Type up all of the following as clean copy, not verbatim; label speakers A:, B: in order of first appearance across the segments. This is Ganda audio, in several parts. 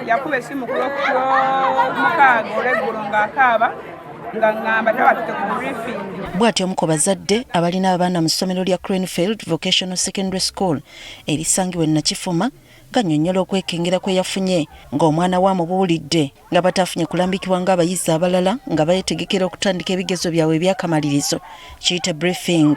A: yakuba essimu ku Lwomukaaga olw'eggulo ng'akaaba nga ngamba tewatuke ku briefing.
B: Bw'atyo omu ku bazadde abalina abaana mu ssomero lya Cranfield Vocational Secondary School erisangibwa e Nakifuma gannyonnyola okwekengera kwe yafunye ng'omwana we amubuulidde nga batafunye kulambikibwa ng'abayizi abalala nga beetegekera okutandika ebigezo byabwe eby'akamalirizo kiyite briefing.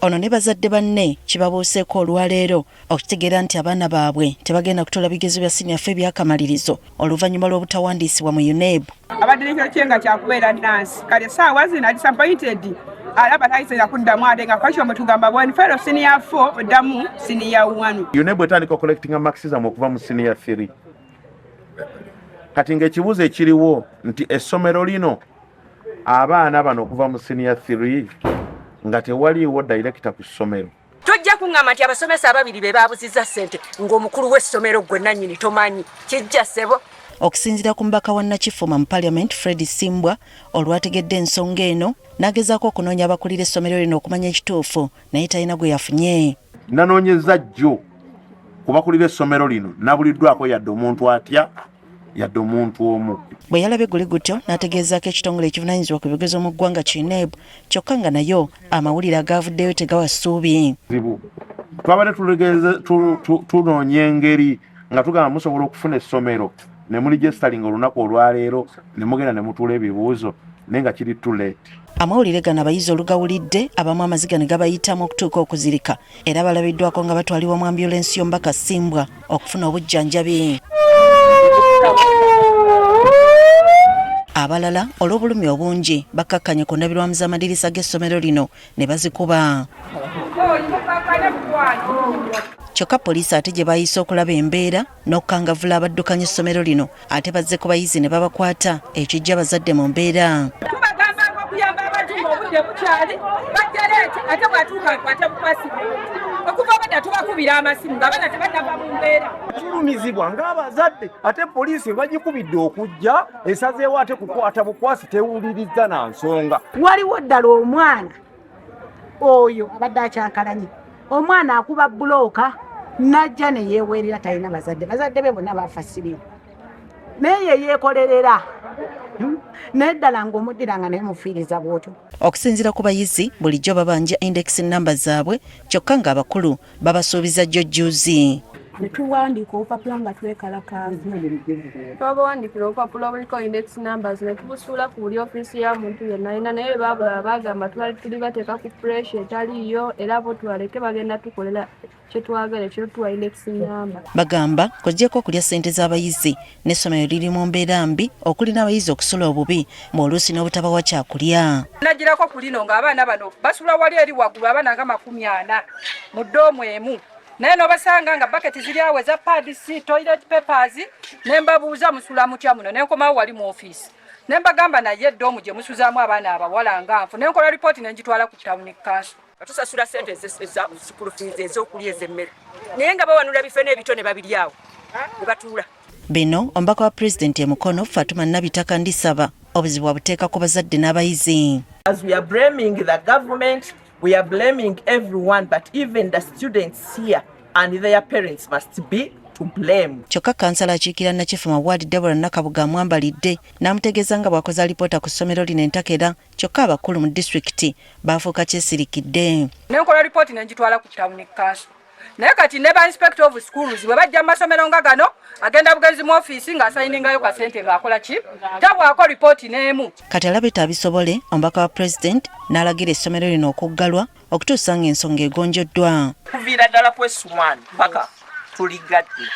B: Ono ne bazadde banne kibabuuseeko olwaleero okitegeera nti abaana baabwe tebagenda kutola bigezo bya senior ffe by'akamalirizo oluvannyuma lw'obutawandiisibwa mu UNEB.
A: Abadde n'ekiro kye nga kyakubeera nansi kale saawa zino disappointed alaba tayinza kuddamu ate nga kwakyo mwe tugamba bwani fero senior 4 oddamu senior 1.
C: UNEB etandika collecting marxism okuva mu senior 3. Kati ng'ekibuuzo ekiriwo nti essomero lino abaana bano okuva mu senior 3 nga tewaliiwo director ku ssomero.
D: Tojja kuŋŋamba nti abasomesa ababiri be baabuzizza ssente ng'omukulu w'essomero gwe nannyini tomanyi kijja ssebo.
B: Okusinziira ku mbaka wa Nakifuma mu Parliament Fred Simbwa olwategedde ensonga eno n'agezaako okunoonya abakulira essomero lino okumanya ekituufu naye talina gwe yafunye.
C: Nanoonyeza jjo ku bakulira essomero lino nabuliddwako yadde omuntu atya yadde omuntu omu.
B: Bwe yalaba egguli gutyo n'ategeezaako ekitongole ekivunaanyizibwa ku bigezo mu ggwanga UNEB kyokka nga nayo amawulire agaavuddeyo tegawa ssuubi.
C: Twabadde tunoonya engeri nga tugamba musobola okufuna essomero ne muligestalinga olunaku olwaleero ne mugenda ne mutuula ebibuuzo naye nga kiri too late.
B: Amawulire gano abayizi olugawulidde abamu amaziga ne gabayitamu okutuuka okuzirika era balabiddwako nga batwalibwa mu ambulensi y'omubaka Simbwa okufuna obujjanjabi. Abalala olw'obulumi obungi bakkakkanye ku ndabirwamu z'amadirisa g'essomero lino ne bazikuba. Kyokka poliisi ate gye bayise okulaba embeera n'okukangavvula abaddukanya essomero lino ate bazze ku bayizi ne babakwata ekijja bazadde mu mbeera.
A: Tubagambanga okuyamba abantu ng'obudde bukyali bajja leeti ate bw'atuuka akwate bukwasi okuva badda tubakubira amasimu nga bana tebadava mu mbeera.
E: Tulumizibwa ng'abazadde ate poliisi bagikubidde okujja esazeewo ate kukwata bukwasi tewuliriza na nsonga.
F: Waliwo ddala omwana oyo abadde akyankalanye omwana akuba bulooka najja ne yeeweerera talina bazadde be bonna baafa siriimu naye ye yeekolerera neddala ng'omuddiranga naye mufiiriza bw'otyo.
B: Okusinziira ku bayizi bulijjo babanja index namba zaabwe kyokka ng'abakulu babasuubiza jjojjuuzi.
G: Netuwandiika obupapula nga twekalakaaza. Twabawandiikira obupapula obuliko index numbers ne tubusuula ku buli ofiisi ya muntu yenna naye baabula bagamba tuli bateeka ku pressure etaliiyo era bo tubaleke bagenda tukolera kye twagala ekyo tuwa index number.
B: Bagamba kojjeko okulya ssente z'abayizi n'essomero liri mu mbeera mbi okuli n'abayizi okusula obubi ng'oluusi n'obutabawa kyakulya.
A: Nagirako ku lino ng'abaana bano basula wali eri waggulu abaana nga 40 mu ddoomu emu. Naye n'obasanga nga baketi ziri awo eza pads, toilet papers, ne mbabuuza musula mutya muno ne nkomawo wali mu ofiisi. Ne mbagamba naye eddoomu gye musuzaamu abaana abawala nga nfu ne nkola lipooti ne ngitwala ku town council.
D: Tusasula ssente eza school fees ez'okulya ez'emmere naye nga bawanula bife n'ebito ne babiri awo ne batuula.
B: Bino omubaka wa pulezidenti e Mukono Fatuma Nabitaka Ndisaba obuzibu abuteeka ku bazadde n'abayizi.
H: As we are blaming the government, we are blaming everyone, but even the students here and their parents must be to blame.
B: Kyokka kansala akiikira Nakifuma Ward Deborah Nakabuga amwambalidde n'amutegeeza nga bw'akoze alipoota ku ssomero lino entakera kyokka abakulu mu disitulikiti baafuuka kyesirikidde.
A: Ne nkola lipooti ne ngitwala ku town council. Naye kati ne ba inspector of schools bwe bajja mu masomero nga gano agenda bugenzi mu ofiisi ng'asayiningayo ka ssente ng'akola ki tabwako lipooti n'emu.
B: Kati alabeta abisobole omubaka wa pulezidenti n'alagira essomero lino okuggalwa okutuusa ng'ensonga egonjoddwa.
H: Kuviira ddala kwesumwana mpaka tuligadde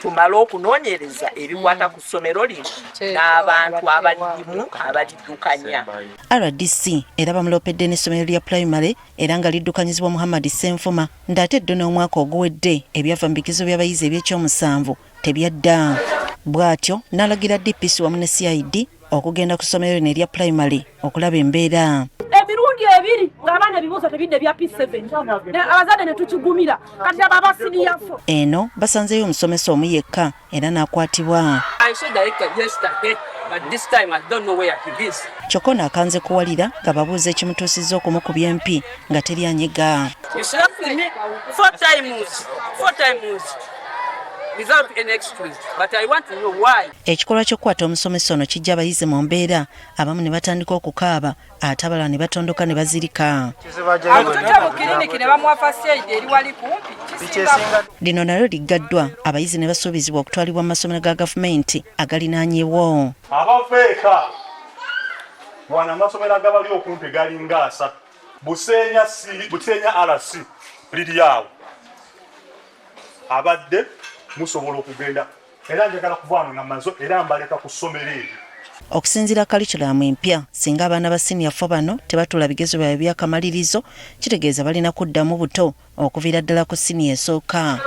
H: tumale okunoonyereza ebikwata ku ssomero lino n'abantu abalimu abaliddukanya.
B: RDC era bamulopedde n'essomero lya primary era nga liddukanyizibwa Muhammad Ssenfuma ng'ate eddo n'omwaka oguwedde ebyava mu bigezo by'abayizi eby'ekyomusanvu tebyadda. Bw'atyo n'alagira DPC wamu ne CID okugenda ku ssomero lino erya primary okulaba embeera.
G: Emirundi ebiri ng'abaana ebibuuzo tebidde bya P7 abazadde ne tukigumira kati aba siniyafu.
B: Eno basanzeyo omusomesa omu yekka era n'akwatibwa. Kyokka akanze kuwalira nga babuuza ekimutuusizza okumukubya empi nga teri anyega.
D: without any excuse. But I want to know why.
B: Ekikolwa ky'okukwata omusomesa ono kijja abayizi mu mbeera abamu ne batandika okukaaba ate abalala ne batondoka ne bazirika.
A: Amututa mu kiriniki ne bamuwa first aid eri wali kumpi.
B: Lino nalyo liggaddwa abayizi ne basuubizibwa okutwalibwa mu masomero ga gavumenti agalinaanyeewo.
I: Abafeeka wana amasomero agabali okumpi gali ngaasa Busenya RC liri awo abadde musobola okugenda era njagala kuvaano nga mazo era mbaleka ku ssomero eryo.
B: Okusinziira curriculum empya singa abaana ba senior 4 bano tebatula bigezo byabwe by'akamalirizo kitegeeza balina kuddamu buto okuviira ddala ku senior esooka.